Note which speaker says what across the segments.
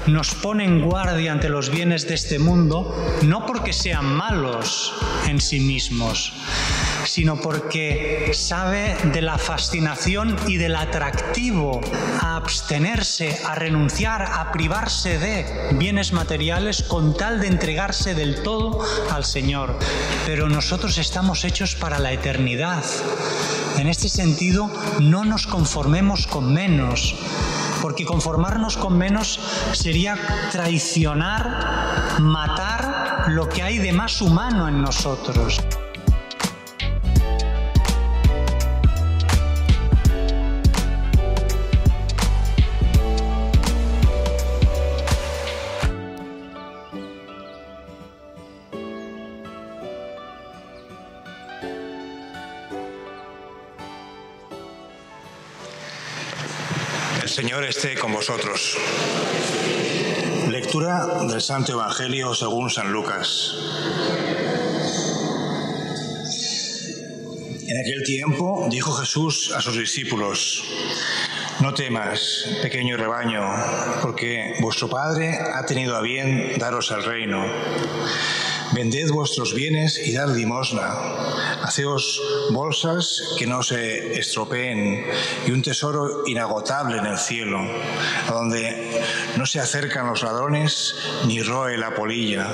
Speaker 1: nos pone en guardia ante los bienes de este mundo, no porque sean malos en sí mismos, sino porque sabe de la fascinación y del atractivo a abstenerse, a renunciar, a privarse de bienes materiales con tal de entregarse del todo al Señor. Pero nosotros estamos hechos para la eternidad. En este sentido, no nos conformemos con menos, porque conformarnos con menos sería traicionar, matar lo que hay de más humano en nosotros.
Speaker 2: El Señor esté con vosotros. Lectura del Santo Evangelio según San Lucas. En aquel tiempo dijo Jesús a sus discípulos: No temas, pequeño rebaño, porque vuestro Padre ha tenido a bien daros el reino. Vended vuestros bienes y dad limosna. Haceos bolsas que no se estropeen y un tesoro inagotable en el cielo, a donde no se acercan los ladrones ni roe la polilla.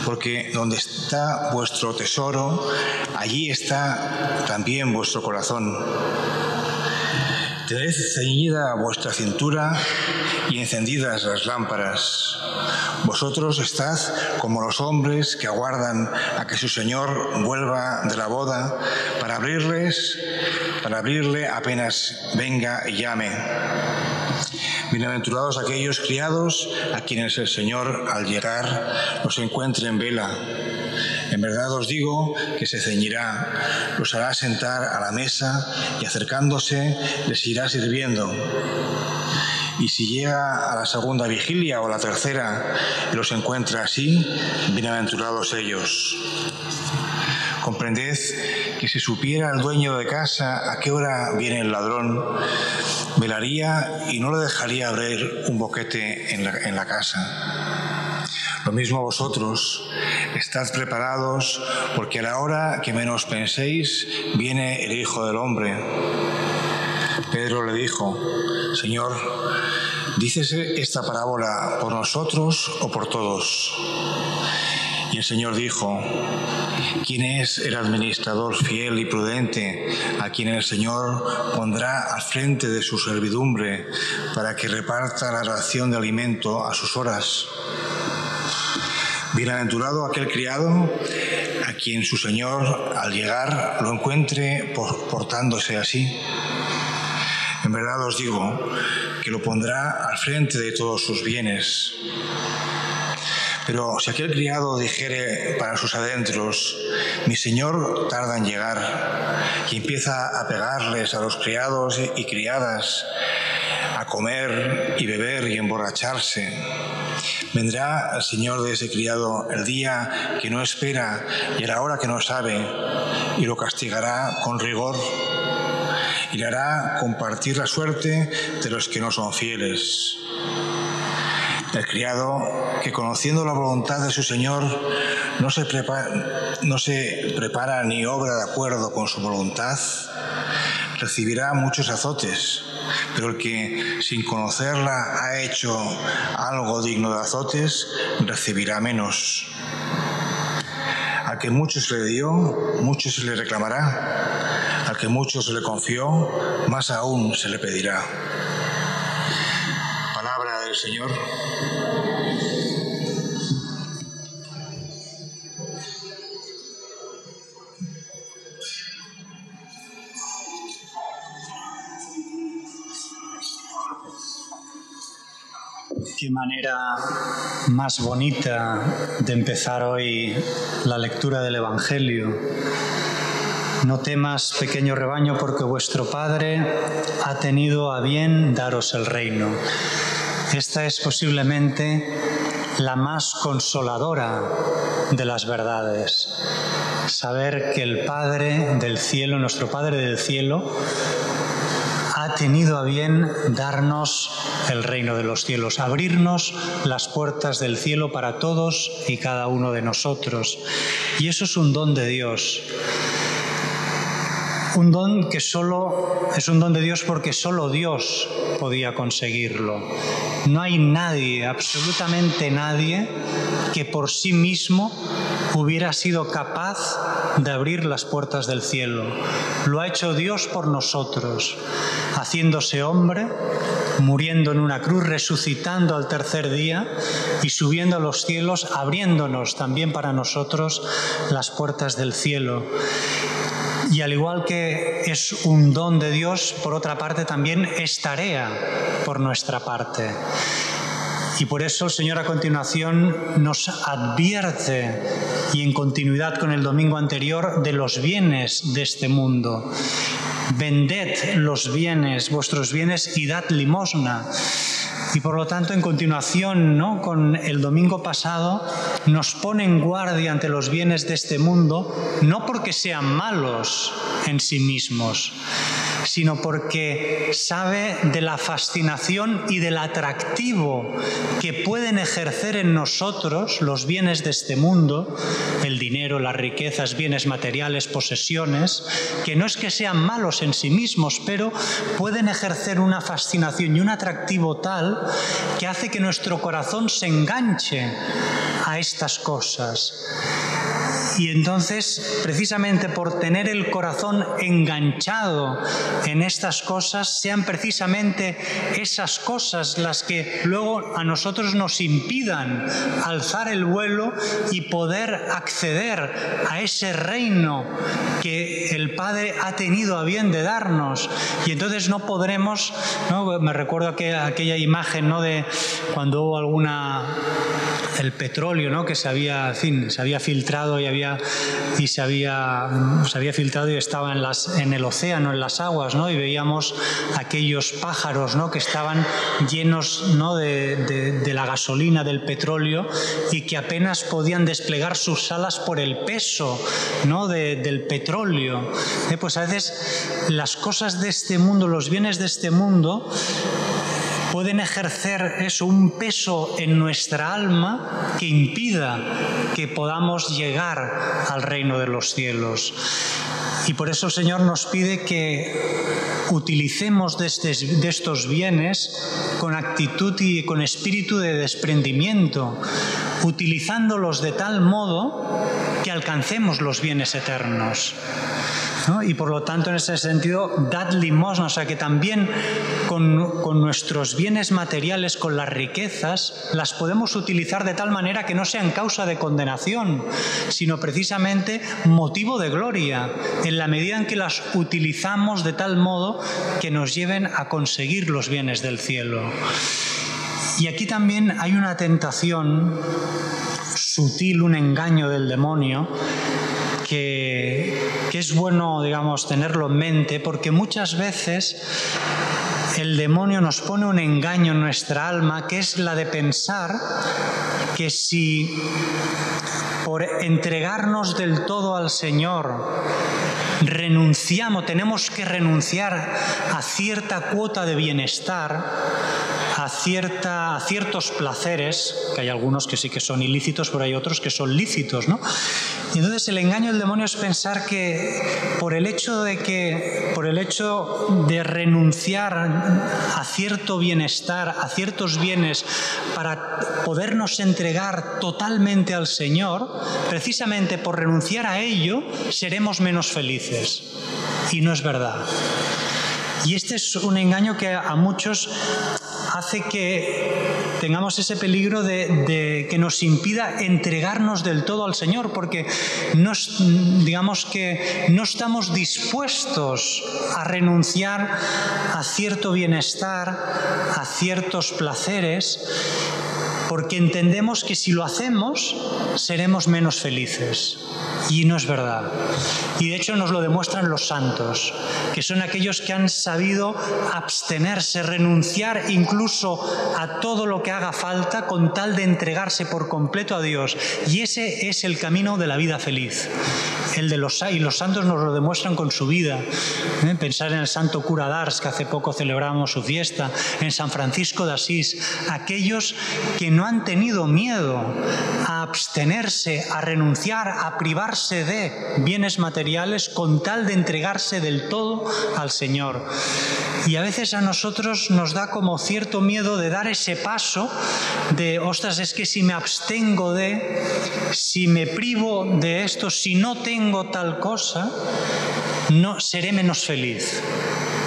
Speaker 2: Porque donde está vuestro tesoro, allí está también vuestro corazón. Tened ceñida vuestra cintura y encendidas las lámparas. Vosotros estad como los hombres que aguardan a que su Señor vuelva de la boda para abrirle apenas venga y llame. Bienaventurados aquellos criados a quienes el Señor al llegar los encuentre en vela. En verdad os digo que se ceñirá, los hará sentar a la mesa y acercándose les irá sirviendo. Y si llega a la segunda vigilia o la tercera y los encuentra así, bienaventurados ellos. Comprended que si supiera el dueño de casa a qué hora viene el ladrón, velaría y no le dejaría abrir un boquete en la casa. Lo mismo vosotros, estad preparados, porque a la hora que menos penséis, viene el Hijo del Hombre. Pedro le dijo: Señor, ¿dices esta parábola por nosotros o por todos? Y el Señor dijo: ¿Quién es el administrador fiel y prudente a quien el Señor pondrá al frente de su servidumbre para que reparta la ración de alimento a sus horas? Bienaventurado aquel criado a quien su Señor al llegar lo encuentre portándose así. En verdad os digo que lo pondrá al frente de todos sus bienes. Pero si aquel criado dijere para sus adentros: mi señor tarda en llegar, y empieza a pegarles a los criados y criadas, a comer y beber y emborracharse, vendrá el señor de ese criado el día que no espera y a la hora que no sabe, y lo castigará con rigor y le hará compartir la suerte de los que no son fieles. El criado que, conociendo la voluntad de su Señor, no se prepara ni obra de acuerdo con su voluntad, recibirá muchos azotes, pero el que, sin conocerla, ha hecho algo digno de azotes, recibirá menos. Al que mucho se le dio, mucho se le reclamará. Al que mucho se le confió, más aún se le pedirá. Palabra del Señor.
Speaker 1: Qué manera más bonita de empezar hoy la lectura del Evangelio. No temas, pequeño rebaño, porque vuestro Padre ha tenido a bien daros el reino. Esta es posiblemente la más consoladora de las verdades. Saber que el Padre del cielo, nuestro Padre del cielo, ha tenido a bien darnos el reino de los cielos, abrirnos las puertas del cielo para todos y cada uno de nosotros. Y eso es un don de Dios. Un don que solo es un don de Dios porque solo Dios podía conseguirlo. No hay nadie, absolutamente nadie, que por sí mismo hubiera sido capaz de abrir las puertas del cielo. Lo ha hecho Dios por nosotros, haciéndose hombre, muriendo en una cruz, resucitando al tercer día y subiendo a los cielos, abriéndonos también para nosotros las puertas del cielo. Y al igual que es un don de Dios, por otra parte también es tarea por nuestra parte. Y por eso el Señor a continuación nos advierte, y en continuidad con el domingo anterior, de los bienes de este mundo. Vended los bienes, vuestros bienes, y dad limosna. Y por lo tanto, en continuación, ¿no?, con el domingo pasado, nos pone en guardia ante los bienes de este mundo, no porque sean malos en sí mismos, sino porque sabe de la fascinación y del atractivo que pueden ejercer en nosotros los bienes de este mundo, el dinero, las riquezas, bienes materiales, posesiones, que no es que sean malos en sí mismos, pero pueden ejercer una fascinación y un atractivo tal que hace que nuestro corazón se enganche a estas cosas. Y entonces, precisamente por tener el corazón enganchado en estas cosas, sean precisamente esas cosas las que luego a nosotros nos impidan alzar el vuelo y poder acceder a ese reino que el Padre ha tenido a bien de darnos. Y entonces no podremos, ¿no? Me recuerdo aquella imagen, ¿no?, de cuando hubo el petróleo, ¿no?, que se había filtrado se había filtrado y estaba en el océano, en las aguas, ¿no? Y veíamos aquellos pájaros, ¿no?, que estaban llenos, ¿no?, de la gasolina, del petróleo, y que apenas podían desplegar sus alas por el peso, ¿no?, del petróleo. Pues a veces las cosas de este mundo, los bienes de este mundo, pueden ejercer un peso en nuestra alma que impida que podamos llegar al reino de los cielos. Y por eso el Señor nos pide que utilicemos de estos bienes con actitud y con espíritu de desprendimiento, utilizándolos de tal modo que alcancemos los bienes eternos, ¿no? Y por lo tanto, en ese sentido, dad limosna, o sea que también con nuestros bienes materiales, con las riquezas, las podemos utilizar de tal manera que no sean causa de condenación, sino precisamente motivo de gloria, en la medida en que las utilizamos de tal modo que nos lleven a conseguir los bienes del cielo. Y aquí también hay una tentación sutil, un engaño del demonio, que es bueno, digamos, tenerlo en mente, porque muchas veces el demonio nos pone un engaño en nuestra alma, que es la de pensar que si por entregarnos del todo al Señor tenemos que renunciar a cierta cuota de bienestar, a ciertos placeres, que hay algunos que sí que son ilícitos, pero hay otros que son lícitos, ¿no? Y entonces el engaño del demonio es pensar que por el hecho de renunciar a cierto bienestar, a ciertos bienes, para podernos entregar totalmente al Señor, precisamente por renunciar a ello, seremos menos felices. Y no es verdad. Y este es un engaño que a muchos hace que tengamos ese peligro de que nos impida entregarnos del todo al Señor, porque digamos que no estamos dispuestos a renunciar a cierto bienestar, a ciertos placeres, porque entendemos que si lo hacemos seremos menos felices. Y no es verdad. Y de hecho nos lo demuestran los santos, que son aquellos que han sabido abstenerse, renunciar incluso a todo lo que haga falta con tal de entregarse por completo a Dios. Y ese es el camino de la vida feliz. Y los santos nos lo demuestran con su vida. Pensar en el santo cura d'Ars, que hace poco celebramos su fiesta, en San Francisco de Asís, aquellos que no han tenido miedo a abstenerse, a renunciar, a privarse de bienes materiales con tal de entregarse del todo al Señor. Y a veces a nosotros nos da como cierto miedo de dar ese paso de, ostras, es que si me abstengo de, si me privo de esto, si no tengo tal cosa, no seré menos feliz.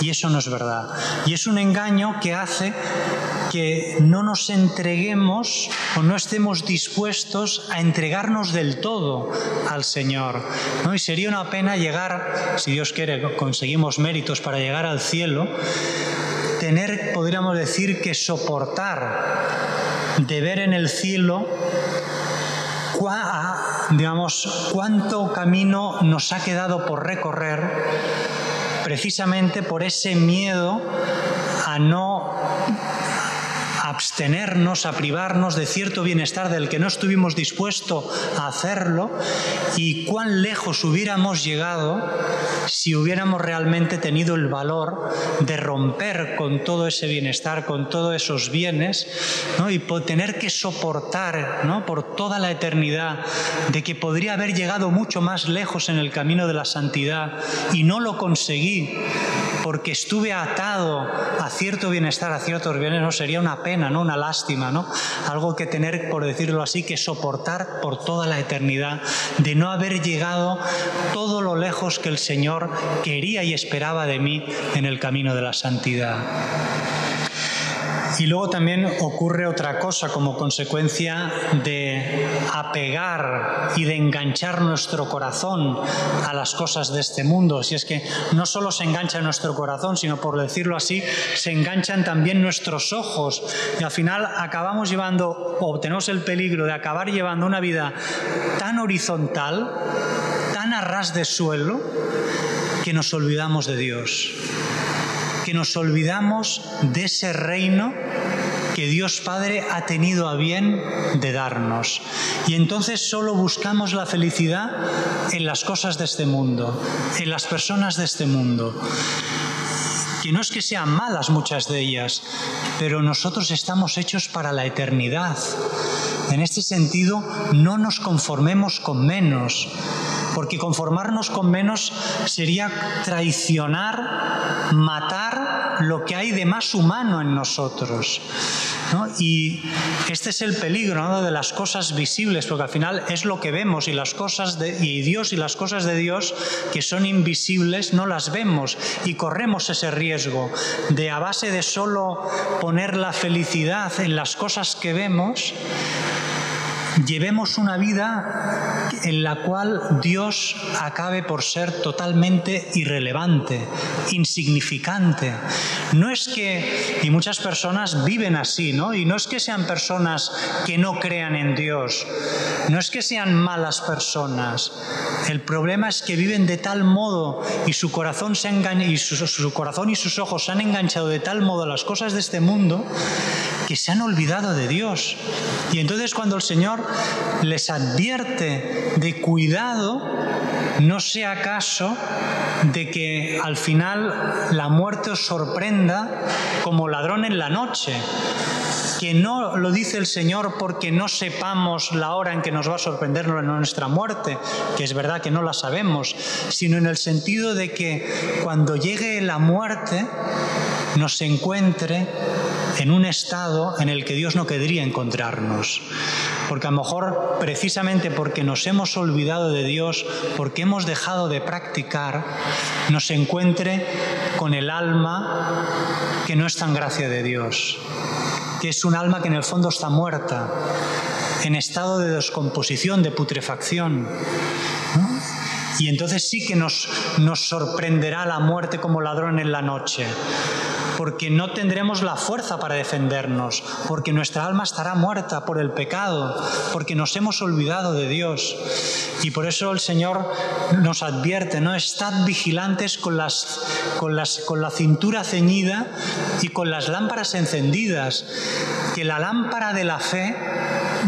Speaker 1: Y eso no es verdad. Y es un engaño que hace que no nos entreguemos o no estemos dispuestos a entregarnos del todo al Señor, ¿no? Y sería una pena llegar, si Dios quiere, conseguimos méritos para llegar al cielo, tener, podríamos decir, que soportar de ver en el cielo cuánto camino nos ha quedado por recorrer, precisamente por ese miedo a no abstenernos, a privarnos de cierto bienestar del que no estuvimos dispuestos a hacerlo, y cuán lejos hubiéramos llegado si hubiéramos realmente tenido el valor de romper con todo ese bienestar, con todos esos bienes, ¿no? Y tener que soportar, ¿no?, por toda la eternidad, de que podría haber llegado mucho más lejos en el camino de la santidad y no lo conseguí porque estuve atado a cierto bienestar, a ciertos bienes. No sería una pena, ¿no?, una lástima, ¿no?, algo que tener, por decirlo así, que soportar por toda la eternidad, de no haber llegado todo lo lejos que el Señor quería y esperaba de mí en el camino de la santidad. Y luego también ocurre otra cosa como consecuencia de apegar y de enganchar nuestro corazón a las cosas de este mundo. Si es que no solo se engancha nuestro corazón, sino, por decirlo así, se enganchan también nuestros ojos. Y al final acabamos llevando, o tenemos el peligro de acabar llevando una vida tan horizontal, tan a ras de suelo, que nos olvidamos de Dios, que nos olvidamos de ese reino que Dios Padre ha tenido a bien de darnos. Y entonces solo buscamos la felicidad en las cosas de este mundo, en las personas de este mundo. Que no es que sean malas muchas de ellas, pero nosotros estamos hechos para la eternidad. En este sentido, no nos conformemos con menos, porque conformarnos con menos sería traicionar, matar lo que hay de más humano en nosotros, ¿no? Y este es el peligro, ¿no?, de las cosas visibles, porque al final es lo que vemos, y las cosas y Dios y las cosas de Dios que son invisibles no las vemos, y corremos ese riesgo de, a base de solo poner la felicidad en las cosas que vemos, llevemos una vida en la cual Dios acabe por ser totalmente irrelevante, insignificante. No es que, y muchas personas viven así, ¿no? Y no es que sean personas que no crean en Dios, no es que sean malas personas. El problema es que viven de tal modo y su corazón y sus ojos se han enganchado de tal modo a las cosas de este mundo que se han olvidado de Dios. Y entonces, cuando el Señor les advierte de cuidado, no sea acaso de que al final la muerte os sorprenda como ladrón en la noche. Que no lo dice el Señor porque no sepamos la hora en que nos va a sorprender nuestra muerte, que es verdad que no la sabemos, sino en el sentido de que cuando llegue la muerte nos encuentre en un estado en el que Dios no querría encontrarnos. Porque a lo mejor, precisamente porque nos hemos olvidado de Dios, porque hemos dejado de practicar, nos encuentre con el alma que no está en gracia de Dios, que es un alma que en el fondo está muerta, en estado de descomposición, de putrefacción, ¿no? Y entonces sí que nos sorprenderá la muerte como ladrón en la noche, porque no tendremos la fuerza para defendernos, porque nuestra alma estará muerta por el pecado, porque nos hemos olvidado de Dios. Y por eso el Señor nos advierte, ¿no? Estad vigilantes con la cintura ceñida y con las lámparas encendidas, que la lámpara de la fe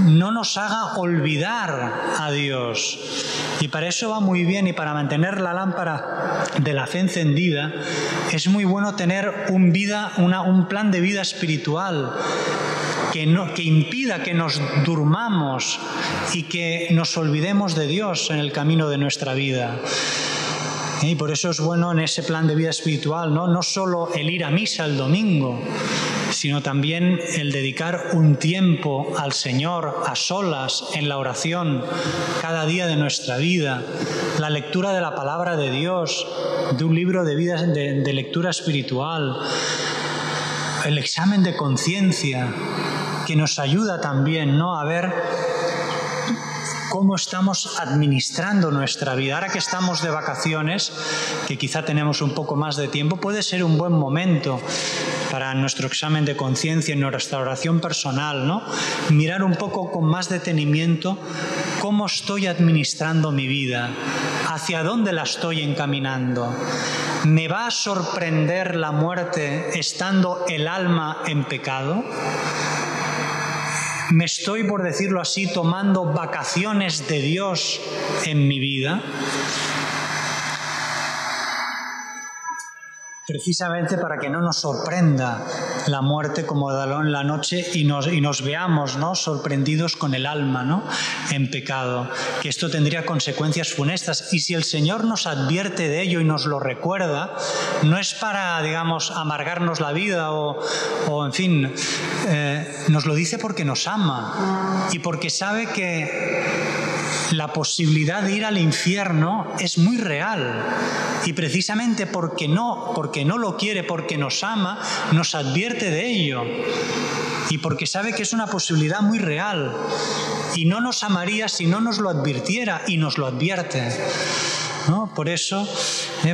Speaker 1: no nos haga olvidar a Dios. Y para eso va muy bien, y para mantener la lámpara de la fe encendida, es muy bueno tener un plan de vida espiritual que impida que nos durmamos y que nos olvidemos de Dios en el camino de nuestra vida. Y por eso es bueno en ese plan de vida espiritual, no solo el ir a misa el domingo, sino también el dedicar un tiempo al Señor a solas en la oración cada día de nuestra vida, la lectura de la palabra de Dios, de un libro de lectura espiritual, el examen de conciencia, que nos ayuda también, ¿no?, a ver cómo estamos administrando nuestra vida. Ahora que estamos de vacaciones, que quizá tenemos un poco más de tiempo, puede ser un buen momento para nuestro examen de conciencia y nuestra oración personal, ¿no? Mirar un poco con más detenimiento cómo estoy administrando mi vida, hacia dónde la estoy encaminando. ¿Me va a sorprender la muerte estando el alma en pecado? ¿Me estoy, por decirlo así, tomando vacaciones de Dios en mi vida? Precisamente para que no nos sorprenda la muerte como ladrón en la noche y nos veamos, ¿no?, sorprendidos con el alma, ¿no?, en pecado, que esto tendría consecuencias funestas. Y si el Señor nos advierte de ello y nos lo recuerda, no es para, digamos, amargarnos la vida o en fin, nos lo dice porque nos ama y porque sabe que la posibilidad de ir al infierno es muy real, y precisamente porque no lo quiere, porque nos ama, nos advierte de ello, y porque sabe que es una posibilidad muy real, y no nos amaría si no nos lo advirtiera, y nos lo advierte, ¿no? Por eso,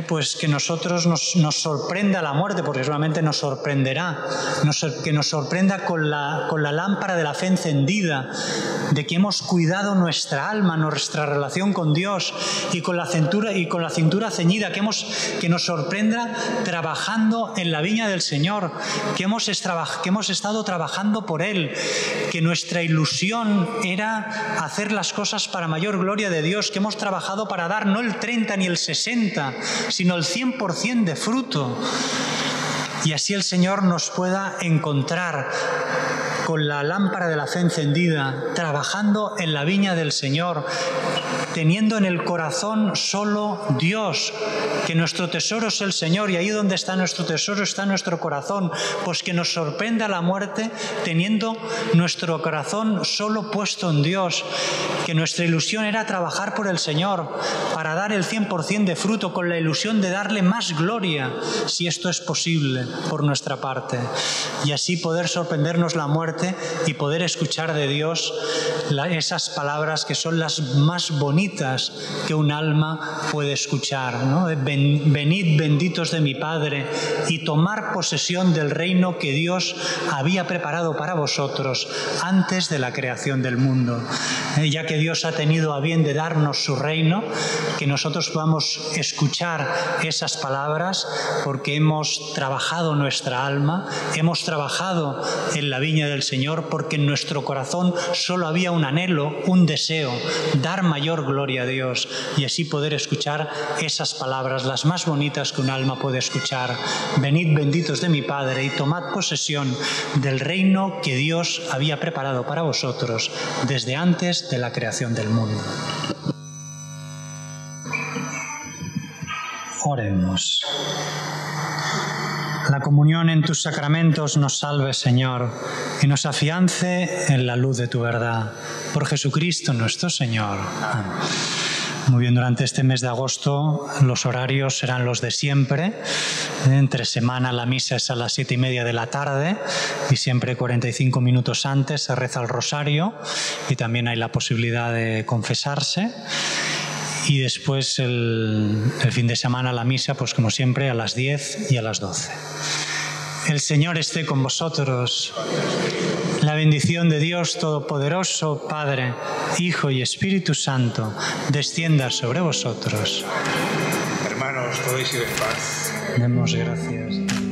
Speaker 1: pues que nosotros nos sorprenda la muerte, porque seguramente nos sorprenderá, que nos sorprenda con la lámpara de la fe encendida, de que hemos cuidado nuestra alma, nuestra relación con Dios, y con la cintura ceñida, que nos sorprenda trabajando en la viña del Señor, que hemos estado trabajando por Él, que nuestra ilusión era hacer las cosas para mayor gloria de Dios, que hemos trabajado para dar no el 30 ni el 60, sino el 100% de fruto. Y así el Señor nos pueda encontrar con la lámpara de la fe encendida, trabajando en la viña del Señor, teniendo en el corazón solo Dios, que nuestro tesoro es el Señor, y ahí donde está nuestro tesoro está nuestro corazón. Pues que nos sorprenda la muerte teniendo nuestro corazón solo puesto en Dios, que nuestra ilusión era trabajar por el Señor para dar el 100% de fruto, con la ilusión de darle más gloria, si esto es posible por nuestra parte, y así poder sorprendernos la muerte y poder escuchar de Dios esas palabras que son las más bonitas que un alma puede escuchar, ¿no? Venid benditos de mi Padre y tomar posesión del reino que Dios había preparado para vosotros antes de la creación del mundo. Ya que Dios ha tenido a bien de darnos su reino, que nosotros podamos escuchar esas palabras, porque hemos trabajado nuestra alma, hemos trabajado en la viña del Señor, porque en nuestro corazón solo había un anhelo, un deseo, dar mayor gloria a Dios, y así poder escuchar esas palabras, las más bonitas que un alma puede escuchar. Venid benditos de mi Padre y tomad posesión del reino que Dios había preparado para vosotros desde antes de la creación del mundo. Oremos. La comunión en tus sacramentos nos salve, Señor, y nos afiance en la luz de tu verdad. Por Jesucristo nuestro Señor. Amén. Muy bien, durante este mes de agosto los horarios serán los de siempre. Entre semana la misa es a las 7:30 de la tarde y siempre 45 minutos antes se reza el rosario, y también hay la posibilidad de confesarse. Y después el fin de semana la misa, pues como siempre, a las 10 y a las 12. El Señor esté con vosotros. La bendición de Dios Todopoderoso, Padre, Hijo y Espíritu Santo, descienda sobre vosotros.
Speaker 2: Hermanos, podéis ir en paz.
Speaker 1: Demos gracias.